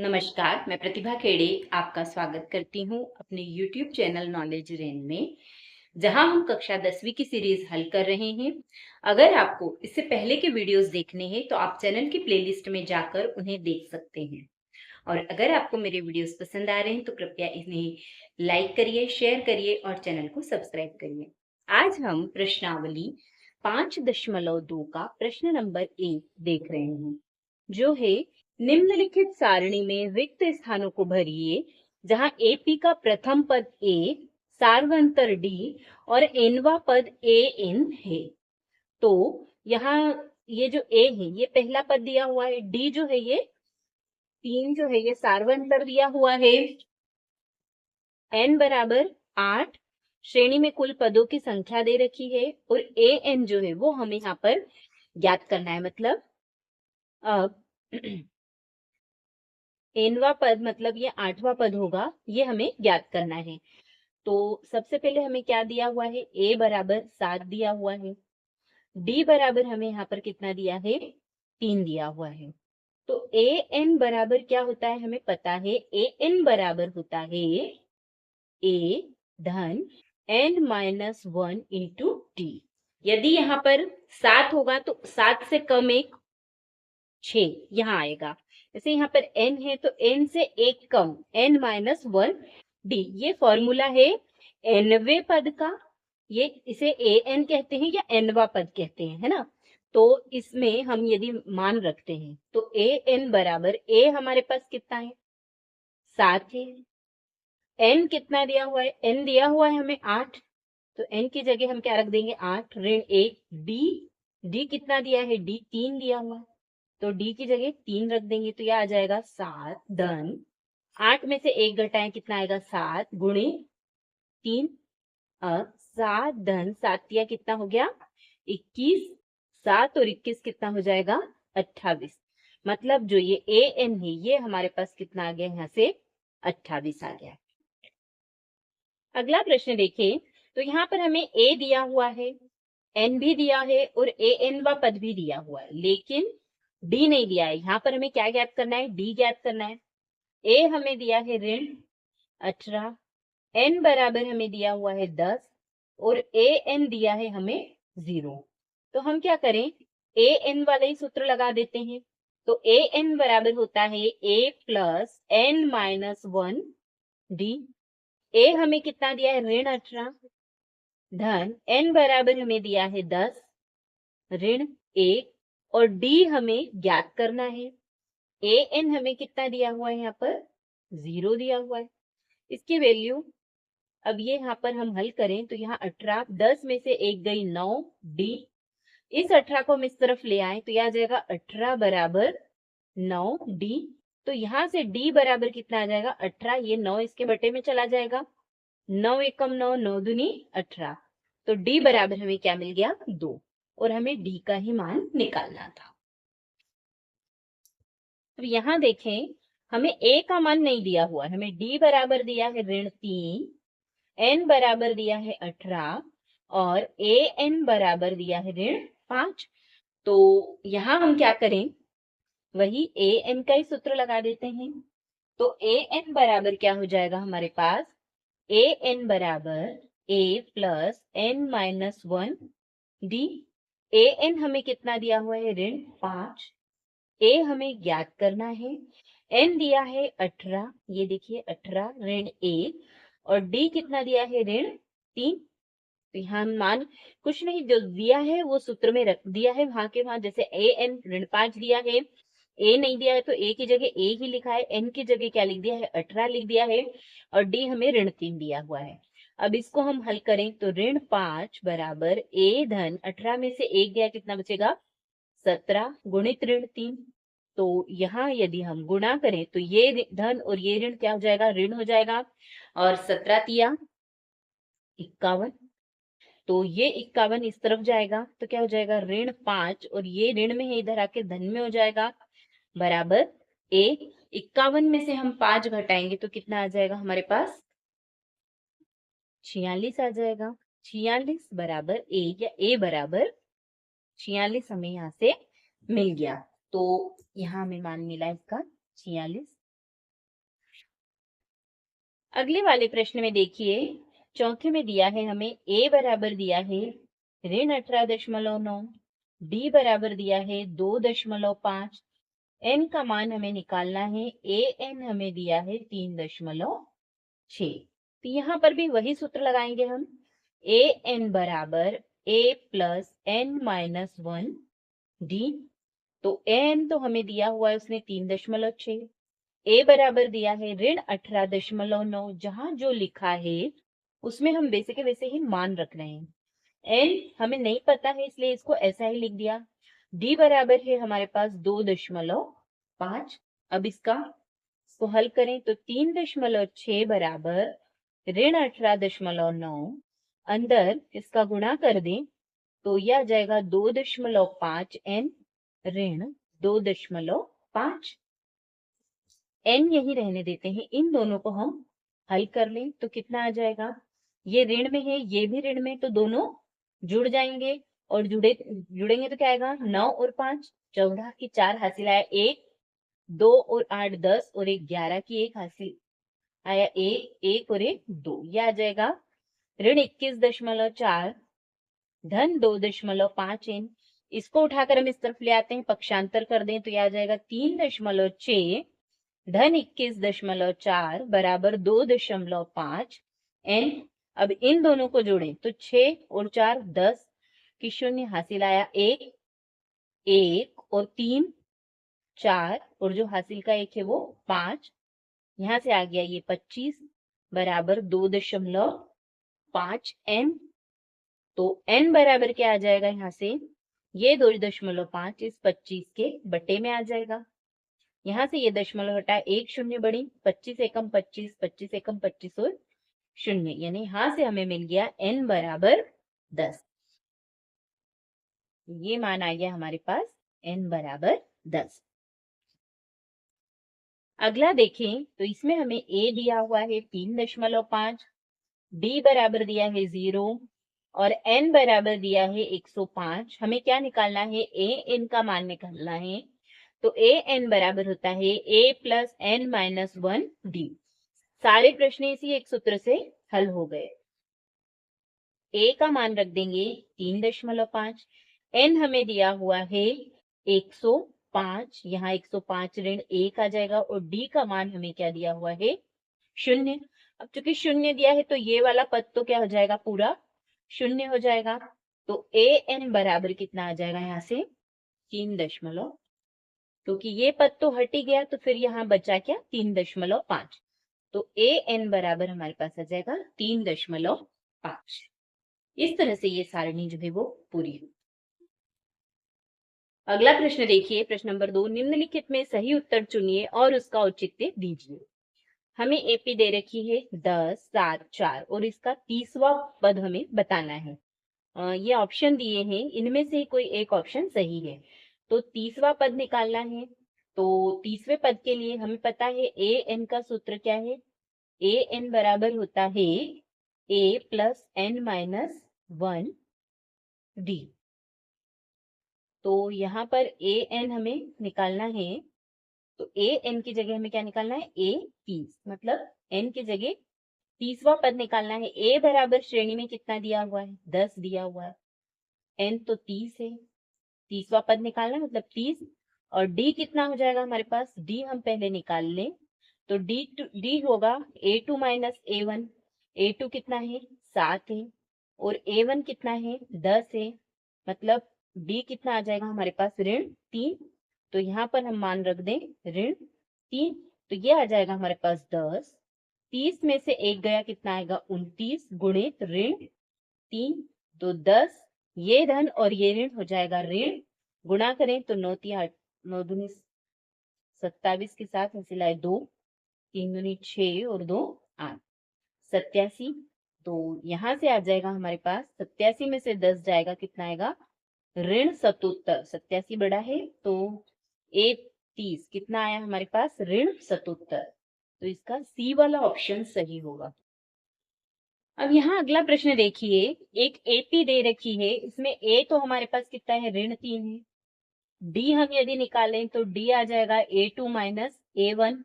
नमस्कार, मैं प्रतिभा खेड़े आपका स्वागत करती हूँ अपने YouTube चैनल नॉलेज रेन में, जहाँ हम कक्षा 10वीं की सीरीज हल कर रहे हैं। अगर आपको इससे पहले के वीडियोस देखने हैं तो आप चैनल की प्लेलिस्ट में जाकर उन्हें देख सकते हैं। और अगर आपको मेरे वीडियोस पसंद आ रहे हैं तो कृपया इन्हें लाइक करिए, शेयर करिए और चैनल को सब्सक्राइब करिए। आज हम प्रश्नावली 5.2 का प्रश्न नंबर 1 देख रहे हैं, जो है निम्नलिखित सारणी में रिक्त स्थानों को भरिए जहां एपी का प्रथम पद ए, सार्वंतर डी और एनवा पद ए एन है। तो यहाँ ये जो ए है ये पहला पद दिया हुआ है, डी जो है ये 3 जो है ये सार्वंतर दिया हुआ है, एन बराबर 8 श्रेणी में कुल पदों की संख्या दे रखी है और ए एन जो है वो हमें यहाँ पर ज्ञात करना है। मतलब अब एनवा पद मतलब ये 8वां पद होगा, ये हमें ज्ञात करना है। तो सबसे पहले हमें क्या दिया हुआ है, ए बराबर 7 दिया हुआ है, डी बराबर हमें यहाँ पर कितना दिया है, 3 दिया हुआ है। तो ए एन बराबर क्या होता है हमें पता है, ए एन बराबर होता है ए धन एन माइनस 1 इंटू डी। यदि यहाँ पर 7 होगा तो 7 से कम एक 6 यहाँ आएगा। जैसे यहाँ पर n है तो n से एक कम n माइनस 1 डी, ये फॉर्मूला है nवे पद का। ये इसे ए एन कहते हैं या nवा पद कहते हैं, है ना। तो इसमें हम यदि मान रखते हैं तो ए एन बराबर ए हमारे पास कितना है, 7 है। n कितना दिया हुआ है, n दिया हुआ है हमें 8, तो n की जगह हम क्या रख देंगे, 8 ऋण 1 डी। डी कितना दिया है, डी 3 दिया हुआ है, तो डी की जगह 3 रख देंगे तो यह आ जाएगा 7 धन 8 में से 1 घटाएं कितना आएगा, 7 गुणे 3। अब 7 धन 7 या कितना हो गया, 21। 7 और 21 कितना हो जाएगा, 28। मतलब जो ये ए एन है ये हमारे पास कितना आ गया, यहाँ से 28 आ गया। अगला प्रश्न देखें तो यहाँ पर हमें ए दिया हुआ है, एन भी दिया है और ए एन व पद भी दिया हुआ है, लेकिन डी नहीं दिया है। यहाँ पर हमें क्या ज्ञात करना है, डी ज्ञात करना है। ए हमें दिया है ऋण 18, एन बराबर हमें दिया हुआ है 10 और ए एन दिया है हमें 0। तो हम क्या करें, ए एन वाला ही सूत्र लगा देते हैं। तो ए एन बराबर होता है ए प्लस एन माइनस 1 डी। ए हमें कितना दिया है, ऋण 18 धन एन बराबर हमें दिया है 10 ऋण 1 और डी हमें ज्ञात करना है। ए एन हमें कितना दिया हुआ है, यहाँ पर 0 दिया हुआ है। इसकी वैल्यू अब ये यहाँ पर हम हल करें तो यहाँ 18, 10 में से 1 गई 9 डी। इस 18 को हम इस तरफ ले आए तो यह आ जाएगा 18 बराबर 9 डी। तो यहाँ से डी बराबर कितना आ जाएगा, 18, ये 9 इसके बटे में चला जाएगा, 9 एकम 9, 9 दूनी 18। तो डी बराबर हमें क्या मिल गया, 2, और हमें डी का ही मान निकालना था। अब यहाँ देखें हमें ए का मान नहीं दिया हुआ, हमें डी बराबर दिया है ऋण 3, एन बराबर दिया है 18 और ए एन बराबर दिया है ऋण 5। तो यहाँ हम क्या करें, वही ए एन का ही सूत्र लगा देते हैं। तो ए एन बराबर क्या हो जाएगा हमारे पास, ए एन बराबर ए plus N minus 1 D. A N हमें कितना दिया हुआ है, ऋण 5, ए हमें ज्ञात करना है, एन दिया है 18, ये देखिए 18 ऋण 1 और डी कितना दिया है, ऋण 3। तो यहाँ मान कुछ नहीं, जो दिया है वो सूत्र में रख दिया है वहां के वहां। जैसे ए एन ऋण 5 दिया है, ए नहीं दिया है तो ए की जगह ए ही लिखा है, एन की जगह क्या लिख दिया है, 18 लिख दिया है और डी हमें ऋण 3 दिया हुआ है। अब इसको हम हल करें तो ऋण 5 बराबर ए धन 18 में से 1 गया कितना बचेगा, 17 गुणित ऋण 3। तो यहाँ यदि हम गुणा करें तो ये धन और ये ऋण क्या हो जाएगा, ऋण हो जाएगा और 17 तिया 51। तो ये 51 इस तरफ जाएगा तो क्या हो जाएगा, ऋण 5 और ये ऋण में है इधर आके धन में हो जाएगा बराबर ए। 51 में से हम 5 घटाएंगे तो कितना आ जाएगा हमारे पास, 46 आ जाएगा। 46 बराबर ए या ए बराबर 46 हमें यहाँ से मिल गया। तो यहाँ हमें मान मिला इसका 46। अगले वाले प्रश्न में देखिए, चौथे में दिया है हमें a बराबर दिया है ऋण 18.9, d बराबर दिया है 2.5, n का मान हमें निकालना है, an हमें दिया है 3.6। तो यहाँ पर भी वही सूत्र लगाएंगे हम, an बराबर a plus n minus 1 d। तो an तो हमें दिया हुआ है उसने 3.6, a बराबर दिया है ऋण 18.9, जहां जो लिखा है उसमें हम वैसे के वैसे ही मान रख रहे हैं। n हमें नहीं पता है इसलिए इसको ऐसा ही लिख दिया। d बराबर है हमारे पास 2.5। अब इसको हल करें तो 3.6 बराबर ऋण 18.9, अंदर इसका गुणा कर दें तो यह आ जाएगा 2.5 n ऋण 2.5। n यही रहने देते हैं, इन दोनों को हम हल कर लें तो कितना आ जाएगा, ये ऋण में है ये भी ऋण में, तो दोनों जुड़ जाएंगे और जुड़ेंगे तो क्या आएगा, 9 और 5 14 की 4 हासिल आया 1, 2 और 8 10 और 1 11 की 1 हासिल आया 1 और 1 2, यह आ जाएगा ऋण 21.4 धन 2.5 n। इसको उठाकर हम इस तरफ ले आते हैं, पक्षांतर कर दें तो यह आ जाएगा 3.6 धन 21.4 बराबर 2.5 n। अब इन दोनों को जोड़ें तो 6 और 4 10 की 0 हासिल आया 1 1 और 3 4 और जो हासिल का 1 है वो 5, यहां से आ गया ये 25 बराबर 2.5 n। तो n बराबर क्या आ जाएगा, यहाँ से ये 2.5 इस 25 के बटे में आ जाएगा। यहां से ये दशमलव हटा, 1 शून्य बढ़ी, 25 एकम 25, 25 एकम 25 और 0, यानी यहां से हमें मिल गया n बराबर 10। ये मान आ गया हमारे पास n बराबर 10। अगला देखें तो इसमें हमें a दिया हुआ है 3.5, d बराबर दिया है 0 और n बराबर दिया है 105। हमें क्या निकालना है, an का मान निकालना है। तो an बराबर होता है a plus n minus 1 d। सारे प्रश्न इसी एक सूत्र से हल हो गए। a का मान रख देंगे 3.5, n हमें दिया हुआ है 105, यहाँ 105 ऋण 1 आ जाएगा और d का मान हमें क्या दिया हुआ है 0। अब चूंकि 0 दिया है तो ये वाला पद तो क्या हो जाएगा, पूरा 0 हो जाएगा। तो an बराबर कितना आ जाएगा, यहाँ से 3, क्योंकि ये पद तो हट ही गया तो फिर यहाँ बचा क्या 3.5। तो an बराबर हमारे पास आ जाएगा 3.5। इस तरह से ये सारणी जो है वो पूरी हुई। अगला प्रश्न देखिए, प्रश्न नंबर 2, निम्नलिखित में सही उत्तर चुनिए और उसका औचित्य दीजिए। हमें एपी दे रखी है 10 7 4 और इसका 30वां पद हमें बताना है। ये ऑप्शन दिए हैं, इनमें से कोई एक ऑप्शन सही है, तो 30वां पद निकालना है। तो 30वें पद के लिए हमें पता है ए एन का सूत्र क्या है, ए एन बराबर होता है ए प्लस एन माइनस 1 डी। तो यहाँ पर ए एन हमें निकालना है, तो ए एन की जगह हमें क्या निकालना है, ए 30, मतलब एन की जगह 30वां पद निकालना है। ए बराबर श्रेणी में कितना दिया हुआ है, 10 दिया हुआ है, एन तो 30 है, 30वां पद निकालना है मतलब 30। और डी कितना हो जाएगा हमारे पास, डी हम पहले निकाल लें तो डी होगा a2 माइनस a1। a2 कितना है 7 है और a1 कितना है 10 है, मतलब डी कितना आ जाएगा हमारे पास ऋण 3। तो यहाँ पर हम मान रख दें ऋण 3, तो ये आ जाएगा हमारे पास 10। 30 में से 1 गया, कितना आएगा 29 गुणित ऋण 3, तो 10, ये धन और ये ऋण हो जाएगा ऋण, गुणा करें तो 9 3 8 9 दूनी 27 के साथ हासिल आए 2, 3 दूनी 6 और 2 8 87। तो यहां से आ जाएगा हमारे पास 87 में से 10 जाएगा, कितना आएगा ऋण 77। 87 बड़ा है तो ए 30 कितना आया हमारे पास ऋण 77। तो इसका सी वाला ऑप्शन सही होगा। अब यहाँ अगला प्रश्न देखिए, एक एपी दे रखी है, इसमें ए तो हमारे पास कितना है ऋण 3 है, डी हम यदि निकालें तो डी आ जाएगा a2 माइनस a1।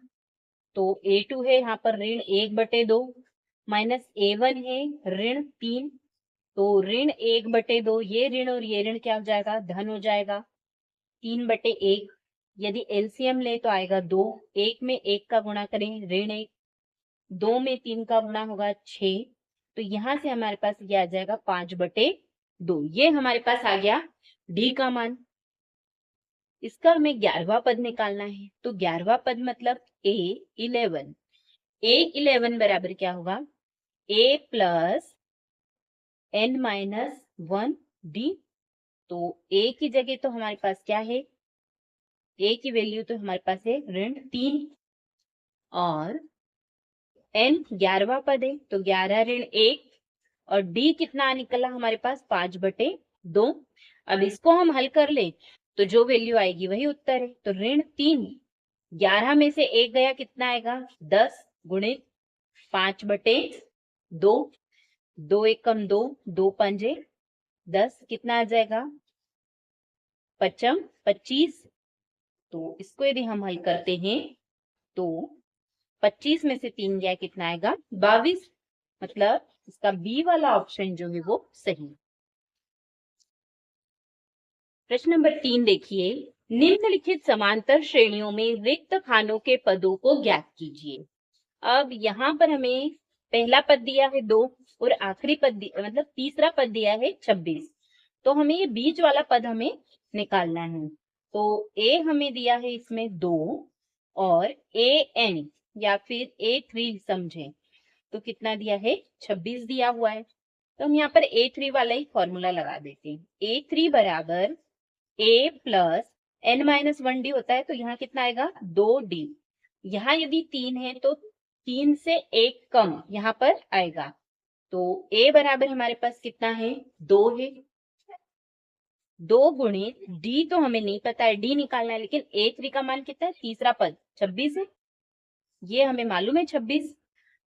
तो A2 है यहाँ पर ऋण 1/2 माइनस A1 है ऋण 3, तो ऋण 1/2, ये ऋण और ये ऋण क्या हो जाएगा, धन हो जाएगा। 3/1, यदि एलसीएम ले तो आएगा 2, 1 में 1 का गुणा करें ऋण 1, 2 में 3 का गुणा होगा 6, तो यहां से हमारे पास ये आ जाएगा 5/2। ये हमारे पास आ गया डी का मान। इसका हमें 11वां पद निकालना है, तो 11वां पद मतलब A11। A11 बराबर क्या होगा, A प्लस n-1 D। तो A की जगह तो हमारे पास क्या है, A की वैल्यू तो हमारे पास है ऋण 3 और n 11वां पद है, तो 11 ऋण 1 और D कितना निकला हमारे पास 5/2। अब इसको हम हल कर ले तो जो वैल्यू आएगी वही उत्तर है। तो ऋण 3, 11 में से 1 गया कितना आएगा 10 गुणित 5/2, 2 एकम 2, 2 पंजे 10, कितना आ जाएगा 25। तो इसको यदि हम हल करते हैं तो 25 में से 3 गया कितना आएगा 22, मतलब इसका बी वाला ऑप्शन जो है वो सही। प्रश्न नंबर 3 देखिए, निम्नलिखित समांतर श्रेणियों में रिक्त खानों के पदों को ज्ञात कीजिए। अब यहाँ पर हमें पहला पद दिया है 2 और आखिरी पद मतलब तीसरा पद दिया है 26, तो हमें ये बीच वाला पद हमें निकालना है। तो A हमें दिया है इसमें 2 और AN या फिर A3 समझे तो कितना दिया है 26 दिया हुआ है। तो हम यहाँ पर A3 वाला ही फॉर्मूला लगा देते हैं। A3 बराबर A प्लस n-1D होता है, तो यहाँ कितना आएगा 2D। यहाँ यदि 3 है तो 3 से 1 कम यहाँ पर आएगा, तो A बराबर हमारे पास कितना है 2 है। 2 गुणित D तो हमें नहीं पता है, D निकालना है, लेकिन A3 का मान कितना है, तीसरा पद 26 है, ये हमें मालूम है 26।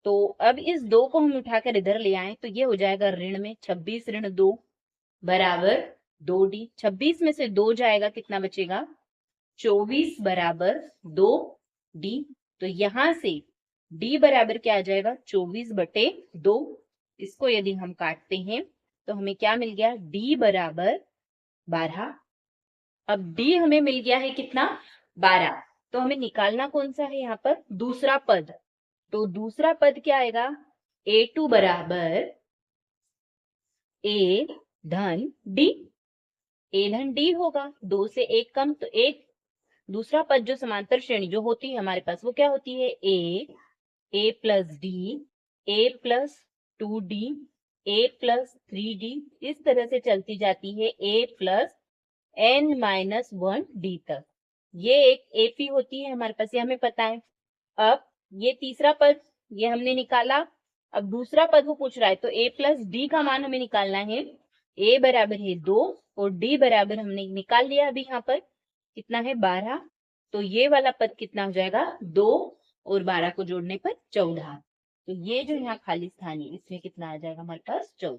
तो अब इस 2 को हम उठाकर इधर ले आए तो ये हो जाएगा ऋण में 26 ऋण 2 बराबर 2D। 26 में से 2 जाएगा कितना बचेगा 24 बराबर 2D। तो यहां से D बराबर क्या आ जाएगा 24/2। इसको यदि हम काटते हैं तो हमें क्या मिल गया D बराबर 12। अब D हमें मिल गया है कितना 12, तो हमें निकालना कौन सा है यहाँ पर दूसरा पद। तो दूसरा पद क्या आएगा A2 बराबर A धन D। A धन D होगा, 2 से 1 कम, तो एक दूसरा पद जो समांतर श्रेणी जो होती है हमारे पास वो क्या होती है A plus D, A plus 2D, A plus 3D, इस तरह से चलती जाती है A प्लस n-1D तक। ये एक AP होती है हमारे पास, ये हमें पता है। अब ये तीसरा पद ये हमने निकाला, अब दूसरा पद वो पूछ रहा है, तो A प्लस D का मान हमें निकालना है। A बराबर है 2 और D बराबर हमने निकाल लिया अभी यहाँ पर कितना है 12, तो ये वाला पद कितना हो जाएगा 2 और 12 को जोड़ने पर 14। तो ये जो यहाँ खाली स्थान है इसमें कितना आ जाएगा हमारे पास 14।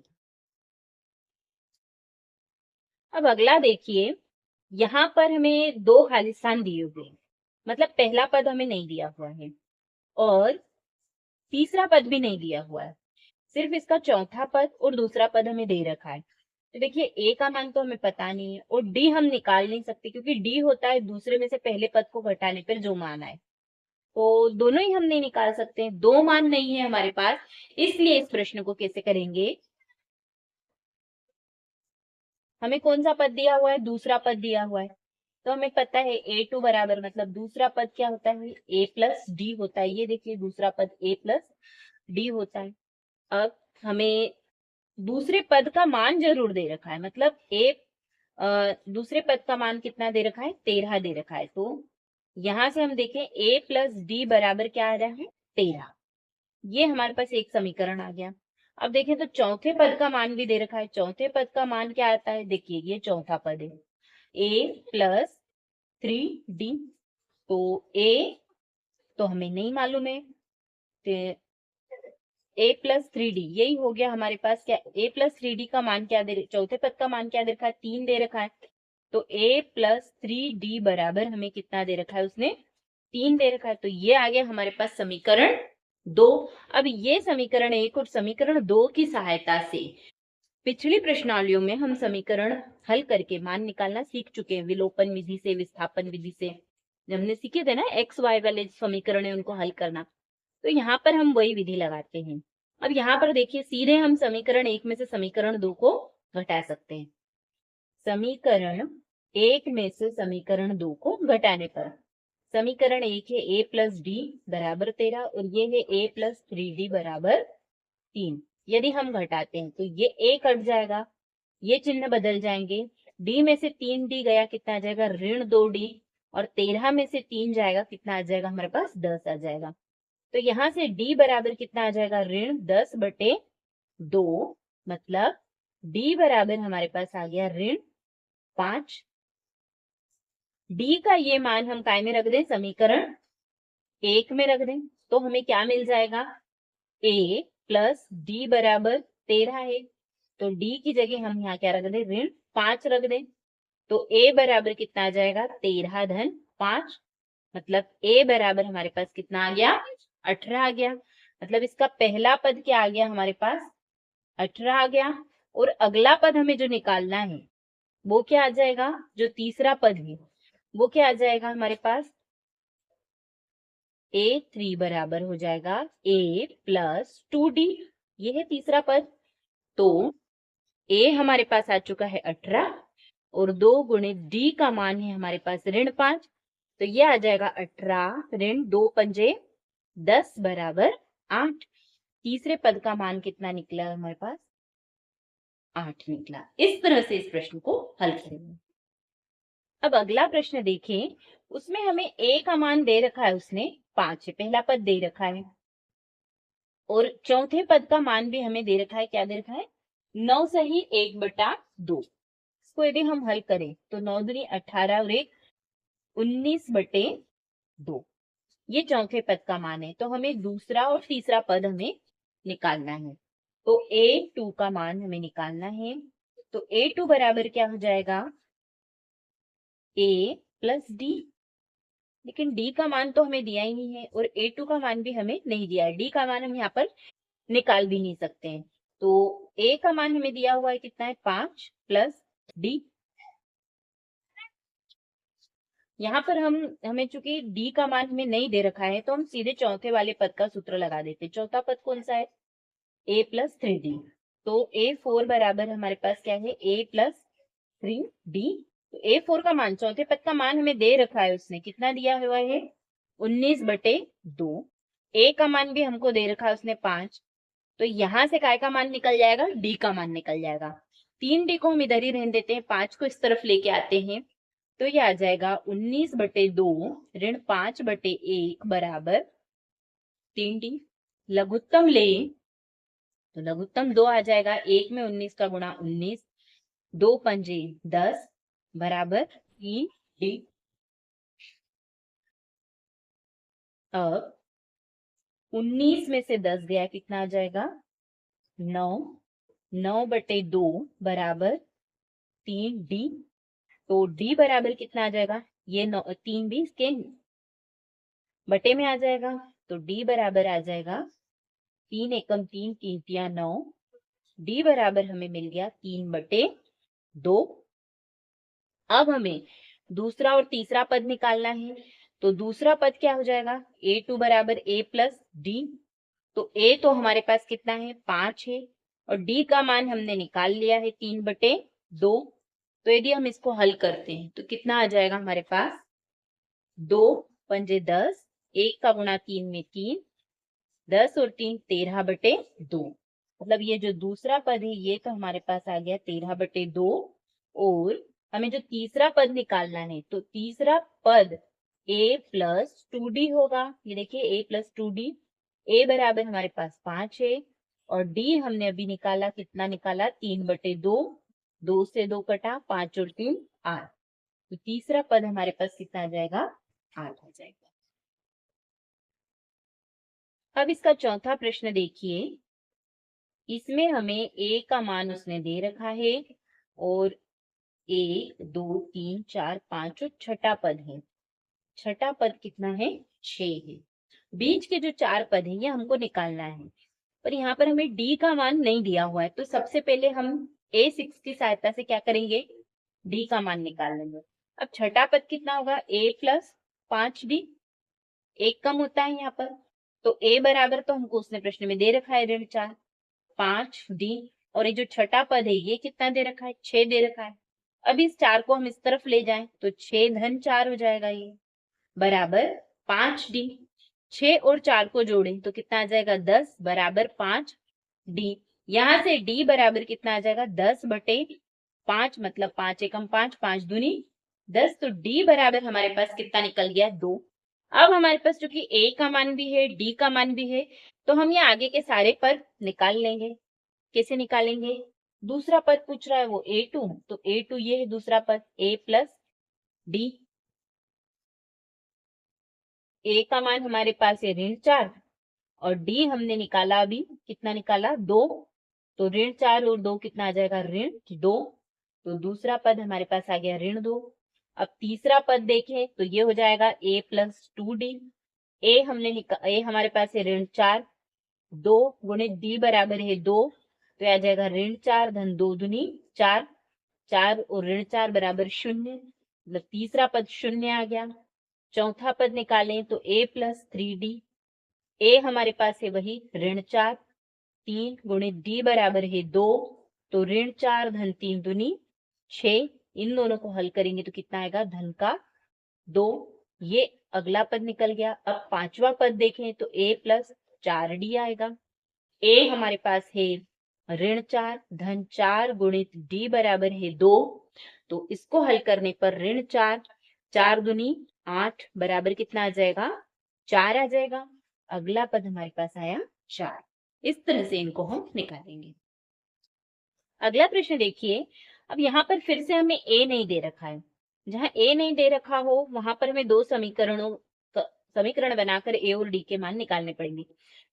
अब अगला देखिए, यहाँ पर हमें 2 खाली स्थान दिए हुए, मतलब पहला पद हमें नहीं दिया हुआ है और तीसरा पद भी नहीं दिया हुआ है, सिर्फ इसका चौथा पद और दूसरा पद हमें दे रखा है। तो देखिए A का मान तो हमें पता नहीं है और D हम निकाल नहीं सकते, क्योंकि D होता है दूसरे में से पहले पद को घटाने पर जो मान आए, तो दोनों ही हम नहीं निकाल सकते हैं, 2 मान नहीं है हमारे पास। इसलिए इस प्रश्न को कैसे करेंगे, हमें कौन सा पद दिया हुआ है दूसरा पद दिया हुआ है, तो हमें पता है A2 बराबर मतलब दूसरा पद क्या होता है A प्लस D होता है। ये देखिए दूसरा पद A प्लस D होता है। अब हमें दूसरे पद का मान जरूर दे रखा है, मतलब दूसरे पद का मान कितना दे रखा है 13 दे रखा है। तो यहां से हम देखें A प्लस D बराबर क्या आ रहा है 13, ये हमारे पास एक समीकरण आ गया। अब देखें तो चौथे पद का मान भी दे रखा है, चौथे पद का मान क्या आता है, देखिए ये चौथा पद है A प्लस 3D। तो A तो हमें नहीं मालूम है, A प्लस 3D यही हो गया हमारे पास। क्या A प्लस 3D का मान क्या दे, चौथे पद का मान क्या दे रखा है 3 दे रखा है, तो A प्लस 3D बराबर हमें कितना दे रखा है उसने 3 दे रखा है, तो ये आ गया हमारे पास समीकरण 2। अब ये समीकरण 1 और समीकरण 2 की सहायता से पिछली प्रश्नावलियों में हम समीकरण हल करके मान निकालना सीख चुके हैं, विलोपन विधि से, विस्थापन विधि से हमने सीखे थे ना, एक्स वाई वाले समीकरण है उनको हल करना। तो यहाँ पर हम वही विधि लगाते हैं। अब यहाँ पर देखिए, सीधे हम समीकरण 1 में से समीकरण 2 को घटा सकते हैं। समीकरण 1 में से समीकरण 2 को घटाने पर समीकरण 1 है a प्लस डी बराबर 13 और ये है a प्लस 3d बराबर 3। यदि हम घटाते हैं तो ये a कट जाएगा, ये चिन्ह बदल जाएंगे, d में से 3d गया, कितना आ जाएगा ऋण 2d, और 13 में से 3 जाएगा, कितना आ जाएगा हमारे पास 10 आ जाएगा। तो यहां से d बराबर कितना आ जाएगा ऋण 10/2, मतलब d बराबर हमारे पास आ गया ऋण 5। d का ये मान हम काय में रख दें, समीकरण 1 में रख दें, तो हमें क्या मिल जाएगा, a प्लस डी बराबर 13 है, तो d की जगह हम यहाँ क्या रख दें, ऋण 5 रख दें। तो a बराबर कितना आ जाएगा 13 धन 5, मतलब a बराबर हमारे पास कितना आ गया 18 आ गया। मतलब इसका पहला पद क्या आ गया हमारे पास 18 आ गया। और अगला पद हमें जो निकालना है वो क्या आ जाएगा, जो तीसरा पद है वो क्या आ जाएगा हमारे पास, a3 बराबर हो जाएगा a प्लस 2d, ये है तीसरा पद। तो a हमारे पास आ चुका है 18 और 2 गुणित d का मान है हमारे पास ऋण 5, तो ये आ जाएगा 18 ऋण 2 पंजे 10 बराबर 8। तीसरे पद का मान कितना निकला हमारे पास, 8 निकला। इस तरह से इस प्रश्न को हल करेंगे। अब अगला प्रश्न देखें, उसमें हमें a का मान दे रखा है, उसने 5 है, पहला पद दे रखा है, और चौथे पद का मान भी हमें दे रखा है, क्या दे रखा है 9 सही 1/2। इसको यदि हम हल करें तो 9 दूनी 18 और 1 19/2, ये चौथे पद का मान है। तो हमें दूसरा और तीसरा पद हमें निकालना है, तो a2 का मान हमें निकालना है। तो a2 बराबर क्या हो जाएगा, a प्लस डी, लेकिन d का मान तो हमें दिया ही नहीं है और a2 का मान भी हमें नहीं दिया है, d का मान हम यहाँ पर निकाल भी नहीं सकते हैं। तो a का मान हमें दिया हुआ है कितना है 5 प्लस d, यहाँ पर हमें चूंकि d का मान हमें नहीं दे रखा है तो हम सीधे चौथे वाले पद का सूत्र लगा देते हैं। चौथा पद कौन सा है, a प्लस 3d, तो a4 बराबर हमारे पास क्या है a प्लस 3d। तो a4 का मान, चौथे पद का मान हमें दे रखा है, उसने कितना दिया हुआ है 19/2। a का मान भी हमको दे रखा है उसने 5, तो यहां से काय का मान निकल जाएगा, d का मान निकल जाएगा। 3d को हम इधर ही रहने देते हैं, 5 को इस तरफ लेके आते हैं, तो ये आ जाएगा 19/2 ऋण 5/1 बराबर 3d। लघुत्तम ले तो लघुत्तम 2 आ जाएगा, 1 में 19 का गुणा 19, 2 पंजे 10 बराबर 3d। अब 19 में से 10 गया, कितना आ जाएगा 9, 9/2 बराबर 3d। तो d बराबर कितना आ जाएगा, ये 3 भी इसके बटे में आ जाएगा, तो d बराबर आ जाएगा 3 एकम 3 3 9, d बराबर हमें मिल गया 3/2। अब हमें दूसरा और तीसरा पद निकालना है, तो दूसरा पद क्या हो जाएगा, a2 बराबर a प्लस डी। तो a तो हमारे पास कितना है 5 है और d का मान हमने निकाल लिया है 3/2। तो यदि हम इसको हल करते हैं तो कितना आ जाएगा हमारे पास, 2 पंजे 10, 1 का गुणा 3 में 3, 10 और 3 13/2। मतलब ये जो दूसरा पद है ये तो हमारे पास आ गया 13/2। और हमें जो तीसरा पद निकालना है, तो तीसरा पद a प्लस 2d होगा। ये देखिए a प्लस 2d, a बराबर हमारे पास 5 है और d हमने अभी निकाला, कितना निकाला 3/2, 2 से 2 कटा, 5 और 3 8। तो तीसरा पद हमारे पास कितना आ जाएगा, 8 आ जाएगा। अब इसका चौथा प्रश्न देखिए, इसमें हमें a का मान उसने दे रखा है और 1 2 3 4 5 और छठा पद है। छठा पद कितना है, 6 है। बीच के जो 4 पद है ये हमको निकालना है, पर यहाँ पर हमें डी का मान नहीं दिया हुआ है, तो सबसे पहले हम A6 की सहायता से क्या करेंगे, डी का मान निकाल लेंगे। अब छठा पद कितना होगा, A प्लस 5D, एक कम होता है यहाँ पर, तो A बराबर तो हमको उसने प्रश्न में दे रखा है ऋण 4, 5D, और ये जो छठा पद है ये कितना दे रखा है, 6 दे रखा है। अब इस 4 को हम इस तरफ ले जाएं तो 6 धन 4 हो जाएगा, ये बराबर 5D। 6 और 4 को जोड़ें तो कितना आ जाएगा, 10 बराबर 5D। यहां से D बराबर कितना आ जाएगा, 10/5, मतलब 5 एकम 5, 5 दूनी 10, तो D बराबर हमारे पास कितना निकल गया, 2। अब हमारे पास चूंकि A का मान भी है, D का मान भी है, तो हम ये आगे के सारे पद निकाल लेंगे। कैसे निकालेंगे, दूसरा पद पूछ रहा है वो A2, तो A2 ये है दूसरा पद, A प्लस D। A का मान हमारे पास है ऋण 4, और D हमने निकाला अभी, कितना निकाला, 2, तो ऋण 4 और 2 कितना आ जाएगा, ऋण 2, तो दूसरा पद हमारे पास आ गया ऋण 2। अब तीसरा पद देखें तो ये हो जाएगा A प्लस 2D। A हमारे पास है ऋण 4, 2 गुणित D बराबर है 2, तो आ जाएगा ऋण 4 धन 2 दूनी 4, 4 और ऋण 4 बराबर 0, मतलब तीसरा पद 0 आ गया। चौथा पद निकालें तो A प्लस 3D, A हमारे पास है वही ऋण 4, 3 गुणित D बराबर है 2, तो ऋण 4 धन 3 दूनी 6, इन दोनों को हल करेंगे तो कितना आएगा, धन का 2, ये अगला पद निकल गया। अब पांचवा पद देखें तो A प्लस 4D आएगा। A हमारे पास है ऋण 4 धन 4 गुणित D बराबर है 2, तो इसको हल करने पर ऋण 4, 4 दूनी 8 बराबर कितना आ जाएगा, 4 आ जाएगा। अगला पद हमारे पास आया 4। इस तरह से इनको हम निकालेंगे। अगला प्रश्न देखिए, अब यहाँ पर फिर से हमें A नहीं दे रखा है। जहां A नहीं दे रखा हो वहां पर हमें दो समीकरण बनाकर A और D के मान निकालने पड़ेंगे,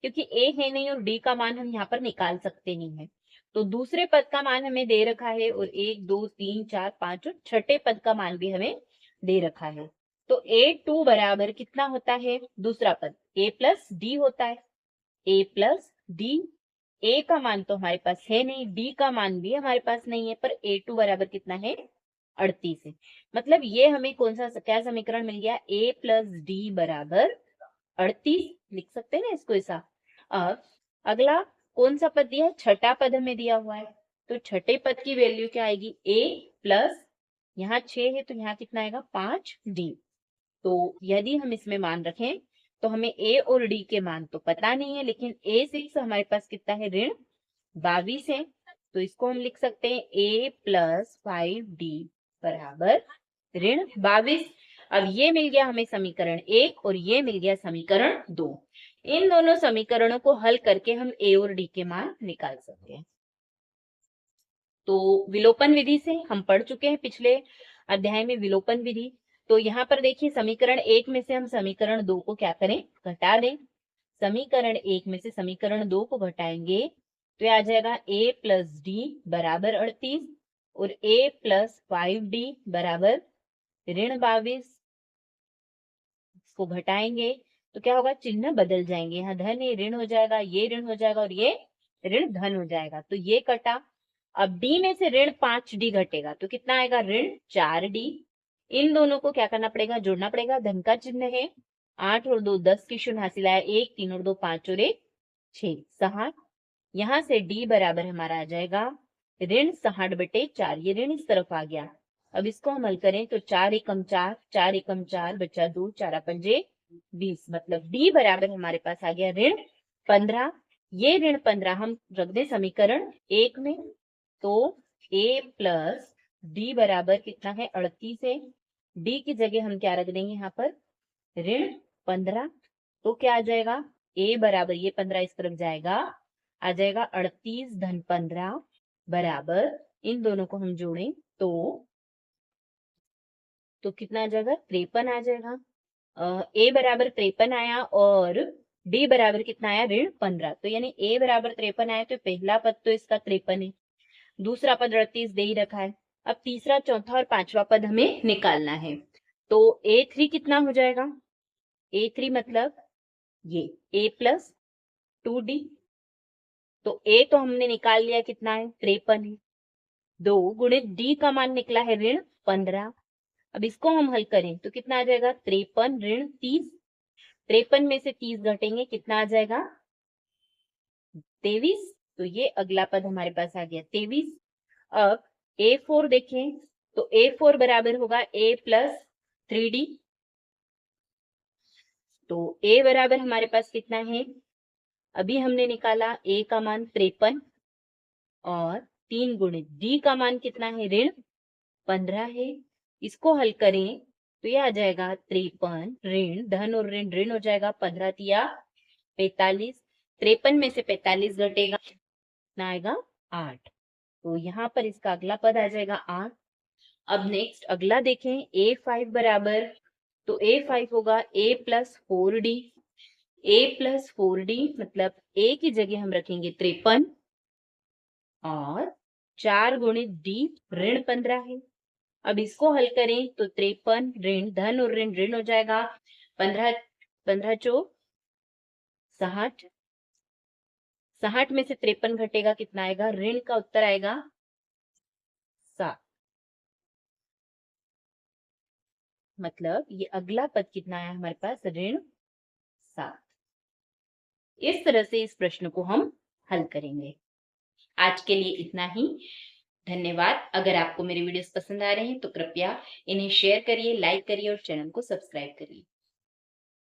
क्योंकि A है नहीं और D का मान हम यहाँ पर निकाल सकते नहीं है। तो दूसरे पद का मान हमें दे रखा है, और 1 2 3 4 5 और छठे पद का मान भी हमें दे रखा है। तो A2 बराबर कितना होता है, दूसरा पद A प्लस D होता है, A प्लस D। A का मान तो हमारे पास है नहीं, D का मान भी हमारे पास नहीं है, पर A2 बराबर कितना है, 38 है। मतलब ये हमें कौन सा क्या समीकरण मिल गया, A प्लस D बराबर 38, लिख सकते हैं ना इसको ऐसा। अब अगला कौन सा पद दिया है, छठा पद हमें दिया हुआ है, तो छठे पद की वैल्यू क्या आएगी, A प्लस, यहाँ 6 है तो यहाँ कितना आएगा, 5D। तो यदि हम इसमें मान रखें तो हमें A और D के मान तो पता नहीं है, लेकिन A6 हमारे पास कितना है, ऋण 22 है, तो इसको हम लिख सकते हैं A प्लस 5D बराबर ऋण 22। अब ये मिल गया हमें समीकरण 1 और ये मिल गया समीकरण 2। इन दोनों समीकरणों को हल करके हम A और D के मान निकाल सकते हैं। तो विलोपन विधि से हम पढ़ चुके हैं पिछले अध्याय में विलोपन विधि। तो यहाँ पर देखिए समीकरण 1 में से हम समीकरण 2 को क्या करें, घटा दें। समीकरण 1 में से समीकरण 2 को घटाएंगे तो यह आ जाएगा A प्लस D बराबर 38 और A प्लस 5D बराबर ऋण 22। इसको घटाएंगे तो क्या होगा, चिन्ह बदल जाएंगे, यहाँ धन है ऋण हो जाएगा, ये ऋण हो जाएगा और ये ऋण धन हो जाएगा, तो ये कटा। अब D में से ऋण 5D घटेगा तो कितना आएगा, ऋण 4D। इन दोनों को क्या करना पड़ेगा, जोड़ना पड़ेगा, धन का चिन्ह है, 8 और 2 10 की शून्य हासिल आया 1, 3 और 2 5 और 1 6 60। यहाँ से D बराबर हमारा आ जाएगा ऋण 60/4, ये ऋण इस तरफ आ गया। अब इसको हम हल करें तो 4 एकम 4, 4 एकम 4 बचा 2, 4 पंजे 20, मतलब D बराबर हमारे पास आ गया ऋण 15। ये ऋण 15 हम रख दें समीकरण 1 में, तो A प्लस D बराबर कितना है, 38 है। D की जगह हम क्या रख देंगे यहाँ पर, ऋण 15, तो क्या आ जाएगा, A बराबर ये 15 इस तरफ जाएगा, आ जाएगा 38 धन 15 बराबर, इन दोनों को हम जोड़ें तो कितना आ जाएगा, 53 आ जाएगा। A बराबर 53 आया और D बराबर कितना आया, ऋण 15, तो यानी A बराबर 53 आया, तो पहला पद तो इसका 53 है, दूसरा पद 38 दे ही रखा है। अब तीसरा, चौथा और पांचवा पद हमें निकालना है। तो A3 कितना हो जाएगा? A3 मतलब ये A प्लस 2D। तो A तो हमने निकाल लिया, कितना है? 53 है। 2 गुणित D का मान निकला है ऋण 15। अब इसको हम हल करें तो कितना आ जाएगा? 53 ऋण 30। 53 में से 30 घटेंगे, कितना आ जाएगा? 23। तो ये अगला पद हमारे पास आ गया 23। अब A4 देखें तो A4 बराबर होगा A प्लस 3D। तो A बराबर हमारे पास कितना है? अभी हमने निकाला A का मान 53 और 3 गुणित D का मान कितना है? ऋण 15 है। इसको हल करें तो ये आ जाएगा 53 ऋण धन और ऋण ऋण हो जाएगा, 15 तिया 45। 53 में से 45 घटेगा, कितना आएगा? 8। तो यहाँ पर इसका अगला पद आ जाएगा 8। अब नेक्स्ट अगला देखें A5 बराबर, तो A5 होगा A plus 4D। A plus 4D मतलब A की जगह हम रखेंगे 53 और 4 गुणित D ऋण 15 है। अब इसको हल करें तो 53 ऋण धन और ऋण ऋण हो जाएगा, 15 15 चौक 60। 60 में से 53 घटेगा, कितना आएगा? ऋण का उत्तर आएगा 7। मतलब ये अगला पद कितना है हमारे पास? ऋण 7। इस तरह से इस प्रश्न को हम हल करेंगे। आज के लिए इतना ही। धन्यवाद। अगर आपको मेरे वीडियोस पसंद आ रहे हैं तो कृपया इन्हें शेयर करिए, लाइक करिए और चैनल को सब्सक्राइब करिए।